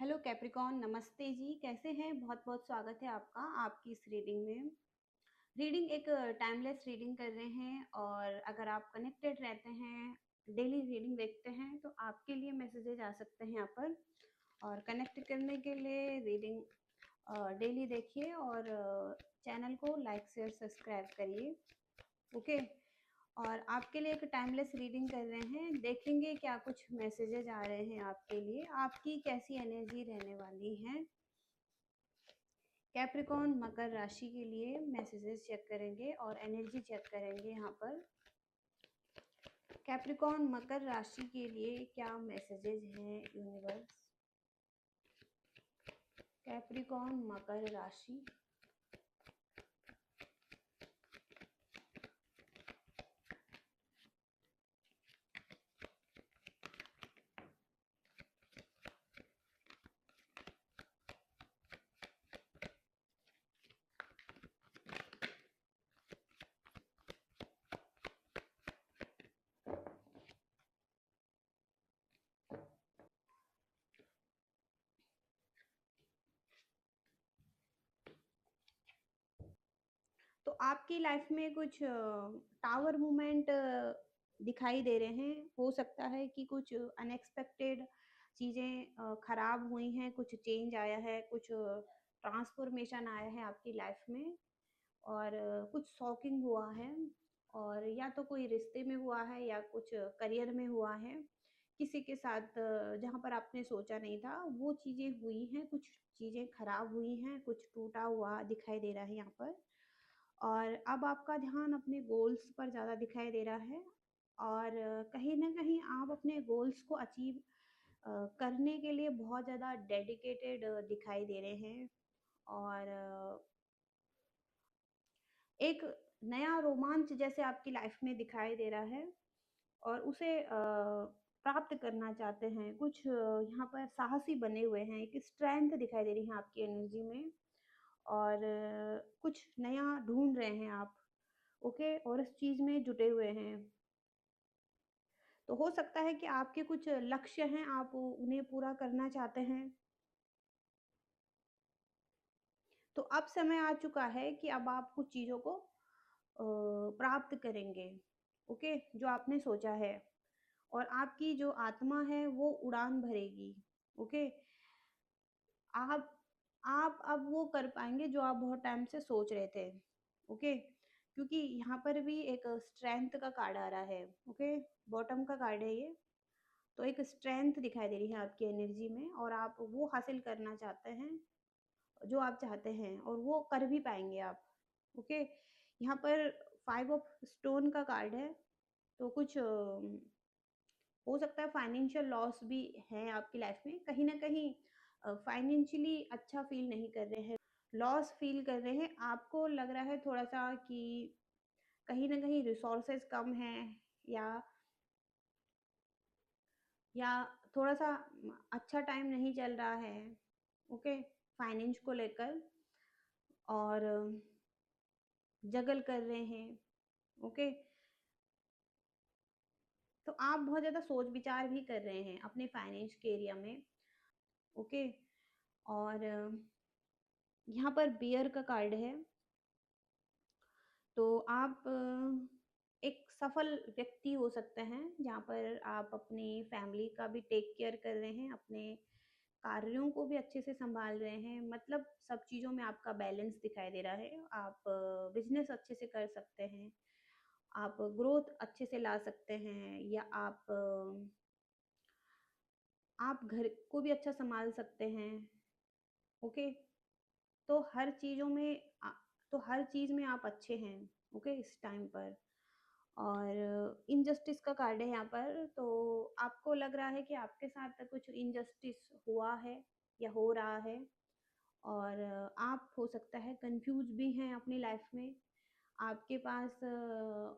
Hello Capricorn, नमस्ते जी। कैसे हैं? बहुत बहुत स्वागत है आपका आपकी इस रीडिंग में। रीडिंग एक टाइमलेस रीडिंग कर रहे हैं और अगर आप कनेक्टेड रहते हैं, डेली रीडिंग देखते हैं तो आपके लिए मैसेजेस आ सकते हैं यहाँ पर। और कनेक्ट करने के लिए रीडिंग डेली देखिए और चैनल को लाइक शेयर सब्सक्राइब करिए। ओके। और आपके लिए एक टाइमलेस रीडिंग कर रहे हैं, देखेंगे क्या कुछ मैसेजेस आ रहे हैं आपके लिए, आपकी कैसी एनर्जी रहने वाली है। कैप्रिकॉन मकर राशि के लिए मैसेजेस चेक करेंगे और एनर्जी चेक करेंगे यहाँ पर। कैप्रिकॉन मकर राशि के लिए क्या मैसेजेस हैं यूनिवर्स। कैप्रिकॉन मकर राशि। तो आपकी लाइफ में कुछ टावर मूवमेंट दिखाई दे रहे हैं। हो सकता है कि कुछ अनएक्सपेक्टेड चीज़ें खराब हुई हैं, कुछ चेंज आया है, कुछ ट्रांसफॉर्मेशन आया है आपकी लाइफ में। और कुछ शॉकिंग हुआ है, और या तो कोई रिश्ते में हुआ है या कुछ करियर में हुआ है। किसी के साथ जहाँ पर आपने सोचा नहीं था वो चीज़ें हुई हैं, कुछ चीज़ें खराब हुई हैं, कुछ टूटा हुआ दिखाई दे रहा है यहाँ पर। और अब आपका ध्यान अपने गोल्स पर ज़्यादा दिखाई दे रहा है। और कहीं ना कहीं आप अपने गोल्स को अचीव करने के लिए बहुत ज़्यादा डेडिकेटेड दिखाई दे रहे हैं। और एक नया रोमांच जैसे आपकी लाइफ में दिखाई दे रहा है और उसे प्राप्त करना चाहते हैं। कुछ यहाँ पर साहसी बने हुए हैं, एक स्ट्रेंथ दिखाई दे रही है आपकी एनर्जी में। और कुछ नया ढूंढ रहे हैं आप। ओके, और इस चीज में जुटे हुए हैं। तो हो सकता है कि आपके कुछ लक्ष्य हैं, आप उन्हें पूरा करना चाहते हैं। तो अब समय आ चुका है कि अब आप कुछ चीजों को प्राप्त करेंगे। ओके, जो आपने सोचा है। और आपकी जो आत्मा है वो उड़ान भरेगी। ओके। आप आप अब वो कर पाएंगे जो आप बहुत टाइम से सोच रहे थे। ओके। क्योंकि यहाँ पर भी एक स्ट्रेंथ का कार्ड आ रहा है। ओके। बॉटम का कार्ड है ये। तो एक स्ट्रेंथ दिखाई दे रही है आपकी एनर्जी में और आप वो हासिल करना चाहते हैं जो आप चाहते हैं, और वो कर भी पाएंगे आप। ओके। यहाँ पर 5 ऑफ स्टोन का कार्ड है। तो कुछ हो सकता है फाइनेंशियल लॉस भी है आपकी लाइफ में। कहीं ना कहीं फाइनेंशियली अच्छा फील नहीं कर रहे हैं, लॉस फील कर रहे हैं। आपको लग रहा है थोड़ा सा कि कहीं ना कहीं रिसोर्सेज कम है, या या थोड़ा सा अच्छा टाइम नहीं चल रहा है। ओके। फाइनेंस को लेकर और जगल कर रहे हैं। ओके। तो आप बहुत ज़्यादा सोच विचार भी कर रहे हैं अपने फाइनेंस के एरिया में। ओके। और यहाँ पर बियर का कार्ड है। तो आप एक सफल व्यक्ति हो सकते हैं जहाँ पर आप अपनी फैमिली का भी टेक केयर कर रहे हैं, अपने कार्यों को भी अच्छे से संभाल रहे हैं। मतलब सब चीज़ों में आपका बैलेंस दिखाई दे रहा है। आप बिजनेस अच्छे से कर सकते हैं, आप ग्रोथ अच्छे से ला सकते हैं, या आप घर को भी अच्छा संभाल सकते हैं। ओके। तो हर चीज़ों में तो हर चीज़ में आप अच्छे हैं। ओके, इस टाइम पर। और इनजस्टिस का कार्ड है यहाँ पर। तो आपको लग रहा है कि आपके साथ कुछ इनजस्टिस हुआ है या हो रहा है। और आप हो सकता है कंफ्यूज भी हैं अपनी लाइफ में। आपके पास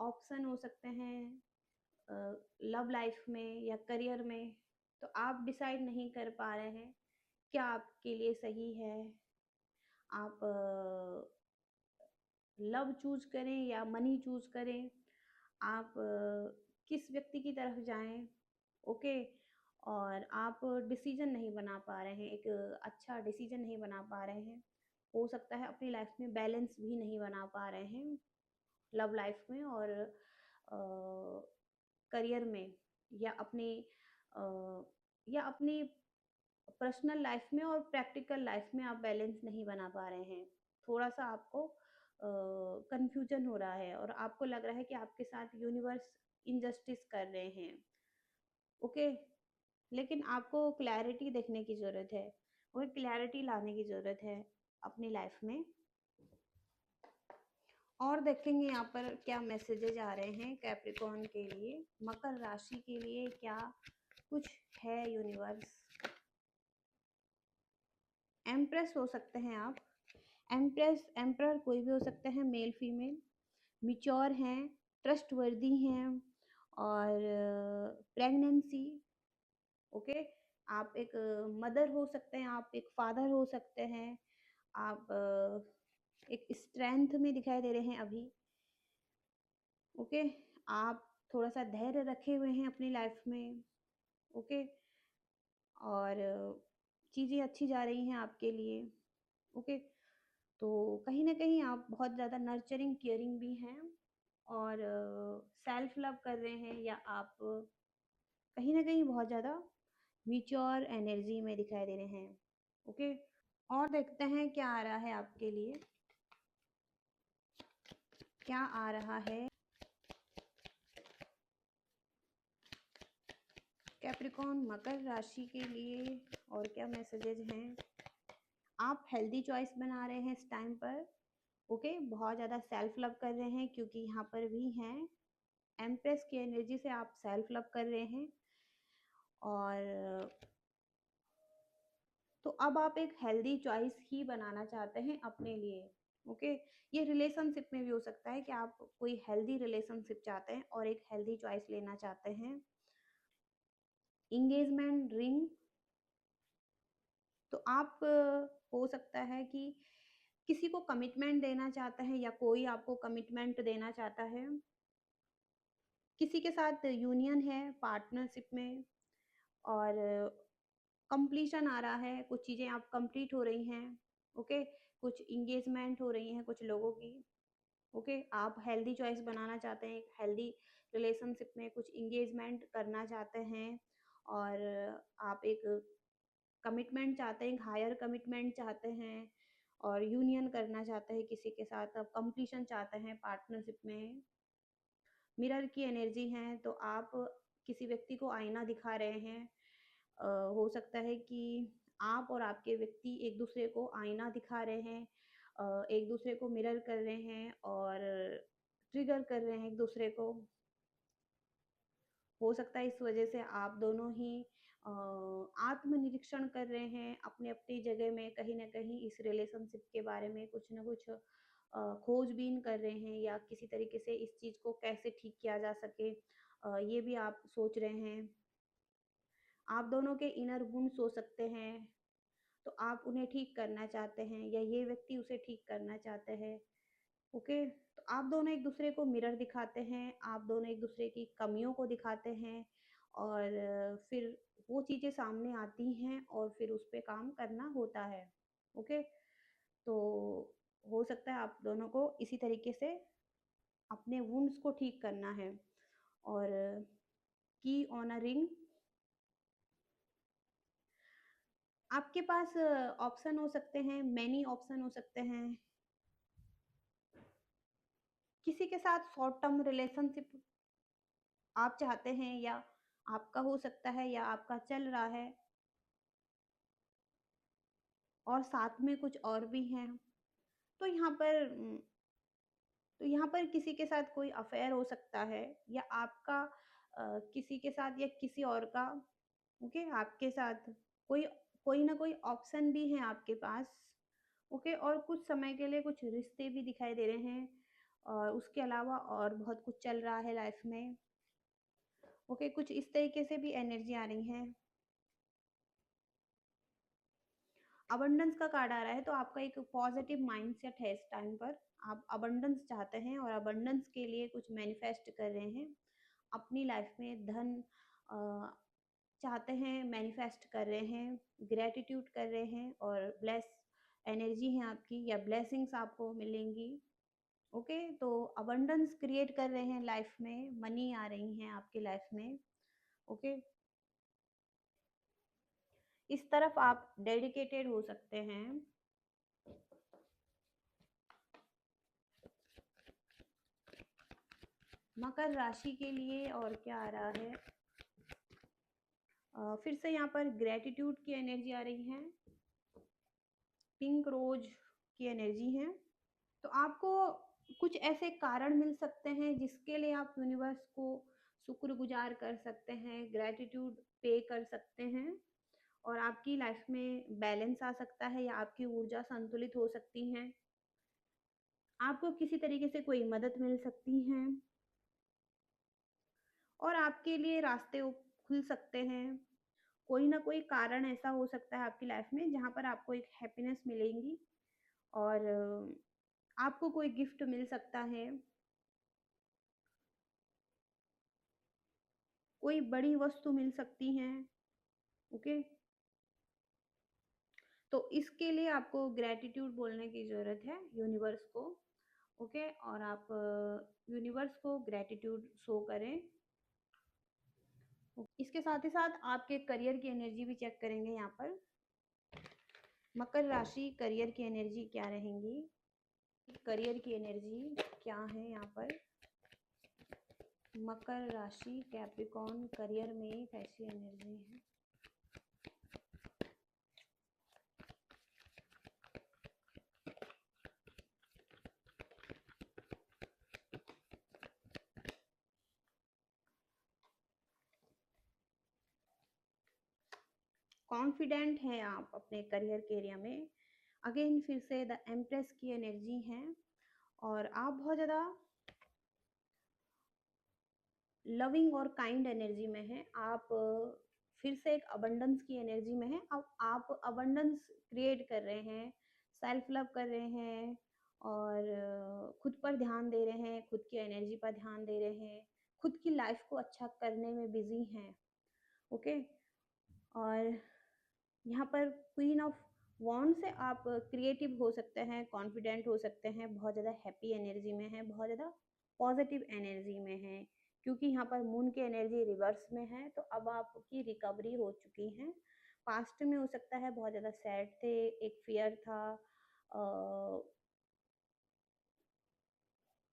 ऑप्शन हो सकते हैं लव लाइफ में या करियर में। तो आप डिसाइड नहीं कर पा रहे हैं क्या आपके लिए सही है। आप लव चूज करें या मनी चूज करें, आप किस व्यक्ति की तरफ जाएं। ओके। और आप डिसीजन नहीं बना पा रहे हैं, एक अच्छा डिसीजन नहीं बना पा रहे हैं। हो सकता है अपनी लाइफ में बैलेंस भी नहीं बना पा रहे हैं, लव लाइफ में और करियर में, या अपनी अ, या अपनी पर्सनल लाइफ में और प्रैक्टिकल लाइफ में आप बैलेंस नहीं बना पा रहे हैं। थोड़ा-सा आपको कन्फ्यूजन हो रहा है और आपको लग रहा है कि आपके साथ यूनिवर्स इनजस्टिस कर रहे हैं, ओके? लेकिन आपको क्लैरिटी देखने की ज़रूरत है, वो क्लैरिटी लाने की ज़रूरत है अपनी लाइफ में। और देखेंगे यहाँ पर क्या मैसेजेज आ रहे हैं कैप्रिकॉर्न के लिए, मकर राशि के लिए क्या कुछ है यूनिवर्स। एम्प्रेस हो सकते हैं आप, एम्प्रेस एम्प्रर कोई भी हो सकते हैं, मेल फीमेल, मिच्योर हैं, ट्रस्टवर्दी हैं और प्रेगनेंसी, ओके। आप एक मदर हो सकते हैं, आप एक फादर हो सकते हैं, आप एक स्ट्रेंथ में दिखाई दे रहे हैं अभी, ओके। आप थोड़ा सा धैर्य रखे हुए हैं अपनी लाइफ में, ओके। और चीज़ें अच्छी जा रही हैं आपके लिए, ओके। तो कहीं ना कहीं आप बहुत ज़्यादा नर्चरिंग केयरिंग भी हैं और सेल्फ लव कर रहे हैं, या आप कहीं ना कहीं बहुत ज़्यादा मिच्योर एनर्जी में दिखाई दे रहे हैं, ओके। और देखते हैं क्या आ रहा है आपके लिए, क्या आ रहा है कैप्रिकॉर्न मकर राशि के लिए, और क्या मैसेजेस हैं। आप हेल्दी चॉइस बना रहे हैं इस टाइम पर, ओके। बहुत ज़्यादा सेल्फ लव कर रहे हैं क्योंकि यहाँ पर भी हैं एम्प्रेस की एनर्जी से आप सेल्फ लव कर रहे हैं। और तो अब आप एक हेल्दी चॉइस ही बनाना चाहते हैं अपने लिए, ओके। ये रिलेशनशिप में भी हो सकता है कि आप कोई हेल्दी रिलेशनशिप चाहते हैं और एक हेल्दी चॉइस लेना चाहते हैं। इंगेजमेंट रिंग, तो आप हो सकता है कि किसी को कमिटमेंट देना चाहते हैं या कोई आपको कमिटमेंट देना चाहता है, किसी के साथ यूनियन है पार्टनरशिप में, और कंप्लीशन आ रहा है, कुछ चीज़ें आप कंप्लीट हो रही हैं, ओके। कुछ इंगेजमेंट हो रही हैं कुछ लोगों की, ओके। आप हेल्दी चॉइस बनाना चाहते हैं, एक हेल्दी रिलेशनशिप में कुछ इंगेजमेंट करना चाहते हैं, और आप एक कमिटमेंट चाहते हैं, एक हायर कमिटमेंट चाहते हैं, और यूनियन करना चाहते हैं किसी के साथ, आप कंप्लीशन चाहते हैं पार्टनरशिप में। मिरर की एनर्जी है, तो आप किसी व्यक्ति को आईना दिखा रहे हैं। हो सकता है कि आप और आपके व्यक्ति एक दूसरे को आईना दिखा रहे हैं, एक दूसरे को मिरर कर रहे हैं और ट्रिगर कर रहे हैं एक दूसरे को। हो सकता है इस वजह से आप दोनों ही आत्मनिरीक्षण कर रहे हैं अपने अपनी जगह में, कहीं ना कहीं इस रिलेशनशिप के बारे में कुछ ना कुछ खोजबीन कर रहे हैं, या किसी तरीके से इस चीज़ को कैसे ठीक किया जा सके, ये भी आप सोच रहे हैं। आप दोनों के इनर वुंड्स हो सकते हैं, तो आप उन्हें ठीक करना चाहते हैं या ये व्यक्ति उसे ठीक करना चाहते हैं, ओके। तो आप दोनों एक दूसरे को मिरर दिखाते हैं, आप दोनों एक दूसरे की कमियों को दिखाते हैं, और फिर वो चीज़ें सामने आती हैं और फिर उस पे काम करना होता है, ओके। तो हो सकता है आप दोनों को इसी तरीके से अपने वुंड्स को ठीक करना है। और की ऑन अ रिंग, आपके पास ऑप्शन हो सकते हैं, मैनी ऑप्शन हो सकते हैं। किसी के साथ शॉर्ट टर्म रिलेशनशिप आप चाहते हैं, या आपका हो सकता है, या आपका चल रहा है, और साथ में कुछ और भी हैं। तो यहाँ पर किसी के साथ कोई अफेयर हो सकता है, या आपका किसी के साथ या किसी और का, ओके। आपके साथ कोई कोई ना कोई ऑप्शन भी है आपके पास, ओके। और कुछ समय के लिए कुछ रिश्ते भी दिखाई दे रहे हैं, और उसके अलावा और बहुत कुछ चल रहा है लाइफ में, ओके। कुछ इस तरीके से भी एनर्जी आ रही है। अबंडेंस का कार्ड आ रहा है, तो आपका एक पॉजिटिव माइंडसेट है इस टाइम पर। आप अबंडेंस चाहते हैं और अबंडेंस के लिए कुछ मैनिफेस्ट कर रहे हैं अपनी लाइफ में। धन चाहते हैं, मैनिफेस्ट कर रहे हैं, ग्रेटिट्यूड कर रहे हैं और ब्लेस एनर्जी है आपकी या ब्लेसिंग्स आपको मिलेंगी। ओके, तो अबंडेंस क्रिएट कर रहे हैं लाइफ में, मनी आ रही हैं आपकी लाइफ में। ओके, इस तरफ आप डेडिकेटेड हो सकते हैं। मकर राशि के लिए और क्या आ रहा है, फिर से यहाँ पर ग्रेटिट्यूड की एनर्जी आ रही है, पिंक रोज की एनर्जी है। तो आपको कुछ ऐसे कारण मिल सकते हैं जिसके लिए आप यूनिवर्स को शुक्रगुजार कर सकते हैं, ग्रेटिट्यूड पे कर सकते हैं और आपकी लाइफ में बैलेंस आ सकता है या आपकी ऊर्जा संतुलित हो सकती है। आपको किसी तरीके से कोई मदद मिल सकती है और आपके लिए रास्ते खुल सकते हैं। कोई ना कोई कारण ऐसा हो सकता है आपकी लाइफ में जहाँ पर आपको एक हैप्पीनेस मिलेंगी और आपको कोई गिफ्ट मिल सकता है, कोई बड़ी वस्तु मिल सकती है। ओके, तो इसके लिए आपको ग्रेटिट्यूड बोलने की ज़रूरत है यूनिवर्स को। ओके, और आप यूनिवर्स को ग्रेटिट्यूड शो करें। इसके साथ ही साथ आपके करियर की एनर्जी भी चेक करेंगे यहाँ पर। मकर राशि करियर की एनर्जी क्या रहेंगी, करियर की एनर्जी क्या है यहाँ पर। मकर राशि कैप्रिकॉर्न करियर में कैसी एनर्जी है। कॉन्फिडेंट हैं आप अपने करियर के एरिया में। अगेन फिर से द एम्प्रेस की एनर्जी है और आप बहुत ज़्यादा लविंग और काइंड एनर्जी में हैं। आप फिर से एक अबंडेंस की एनर्जी में हैं। अब आप अबंडेंस क्रिएट कर रहे हैं, सेल्फ लव कर रहे हैं और खुद पर ध्यान दे रहे हैं, खुद की एनर्जी पर ध्यान दे रहे हैं, खुद की लाइफ को अच्छा करने में बिजी हैं। ओके, और यहाँ पर क्वीन ऑफ वॉन्ड से आप क्रिएटिव हो सकते हैं, कॉन्फिडेंट हो सकते हैं, बहुत ज़्यादा हैप्पी एनर्जी में हैं, बहुत ज़्यादा पॉजिटिव एनर्जी में हैं, क्योंकि यहाँ पर मून की एनर्जी रिवर्स में है। तो अब आपकी रिकवरी हो चुकी है। पास्ट में हो सकता है बहुत ज़्यादा सैड थे, एक फियर था,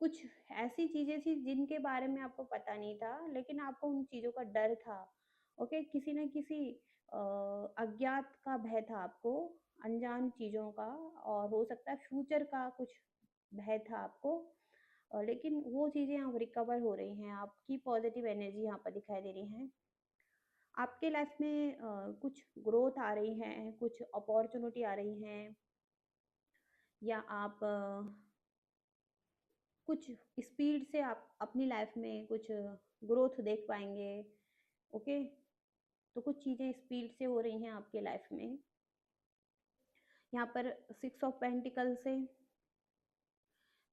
कुछ ऐसी चीज़ें थी जिनके बारे में आपको पता नहीं था, लेकिन आपको उन चीज़ों का डर था। ओके, किसी न किसी अज्ञात का भय था आपको, अनजान चीज़ों का, और हो सकता है फ्यूचर का कुछ भय था आपको। लेकिन वो चीज़ें अब रिकवर हो रही हैं, आपकी पॉजिटिव एनर्जी यहाँ पर दिखाई दे रही है। आपके लाइफ में कुछ ग्रोथ आ रही है, कुछ अपॉर्चुनिटी आ रही हैं, या आप कुछ स्पीड से आप अपनी लाइफ में कुछ ग्रोथ देख पाएंगे। ओके, तो कुछ चीज़ें स्पीड से हो रही हैं आपके लाइफ में। यहाँ पर 6 ऑफ पेंटिकल से,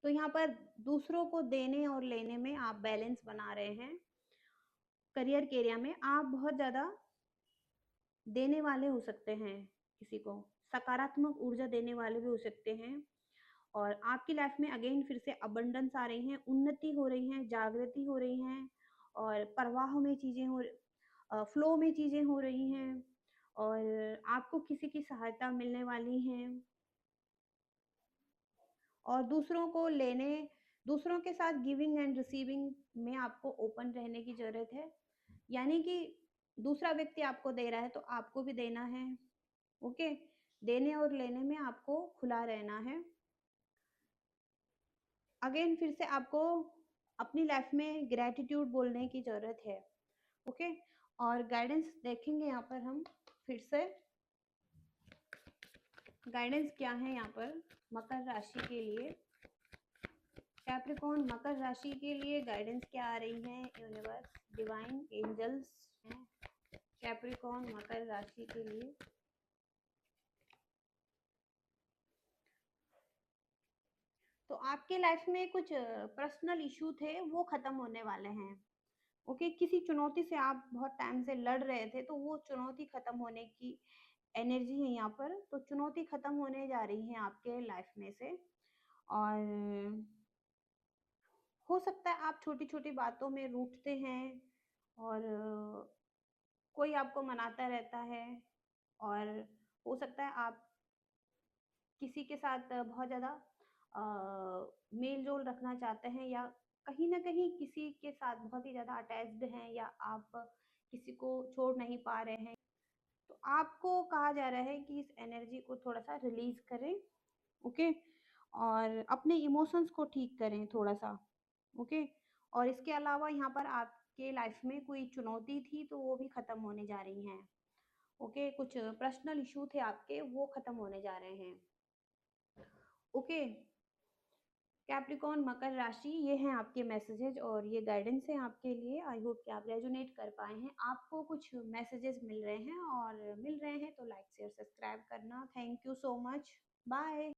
तो यहाँ पर दूसरों को देने और लेने में आप बैलेंस बना रहे हैं। करियर के एरिया में आप बहुत ज़्यादा देने वाले हो सकते हैं, किसी को सकारात्मक ऊर्जा देने वाले भी हो सकते हैं। और आपकी लाइफ में अगेन फिर से अबंडेंस आ रही है, उन्नति हो रही है, जागृति हो रही है और प्रवाह में चीज़ें हो, फ्लो में चीज़ें हो रही हैं और आपको किसी की सहायता मिलने वाली है। और दूसरों को लेने, दूसरों के साथ गिविंग एंड रिसीविंग में आपको ओपन रहने की ज़रूरत है। यानी कि दूसरा व्यक्ति आपको दे रहा है तो आपको भी देना है। ओके, देने और लेने में आपको खुला रहना है। अगेन फिर से आपको अपनी लाइफ में ग्रेटिट्यूड बोलने की ज़रूरत है। ओके, और गाइडेंस देखेंगे यहाँ पर हम फिर से। गाइडेंस क्या है यहाँ पर मकर राशि के लिए, कैप्रिकॉर्न मकर राशि के लिए गाइडेंस क्या आ रही है, यूनिवर्स, डिवाइन एंजल्स हैं कैप्रिकॉर्न मकर राशि के लिए। तो आपके लाइफ में कुछ पर्सनल इशू थे, वो खत्म होने वाले हैं। ओके, किसी चुनौती से आप बहुत टाइम से लड़ रहे थे, तो वो चुनौती खत्म होने की एनर्जी है यहाँ पर। तो चुनौती खत्म होने जा रही है आपके लाइफ में से। और हो सकता है आप छोटी छोटी बातों में रूठते हैं, और कोई आपको मनाता रहता है, और हो सकता है आप किसी के साथ बहुत ज़्यादा मेल जोल रखना चाहते हैं, या कहीं ना कहीं किसी के साथ बहुत ही ज़्यादा अटैच्ड हैं, या आप किसी को छोड़ नहीं पा रहे हैं। तो आपको कहा जा रहा है कि इस एनर्जी को थोड़ा सा रिलीज करें। ओके, और अपने इमोशंस को ठीक करें थोड़ा सा। ओके, और इसके अलावा यहाँ पर आपके लाइफ में कोई चुनौती थी, तो वो भी खत्म होने जा रही हैं। ओके, कुछ पर्सनल इशू थे आपके, वो खत्म होने जा रहे हैं। ओके, कैप्रिकॉर्न मकर राशि, ये हैं आपके मैसेजेस और ये गाइडेंस है आपके लिए। आई होप कि आप रेजोनेट कर पाए हैं, आपको कुछ मैसेजेस मिल रहे हैं, और मिल रहे हैं तो लाइक शेयर सब्सक्राइब करना। Thank you so much. Bye.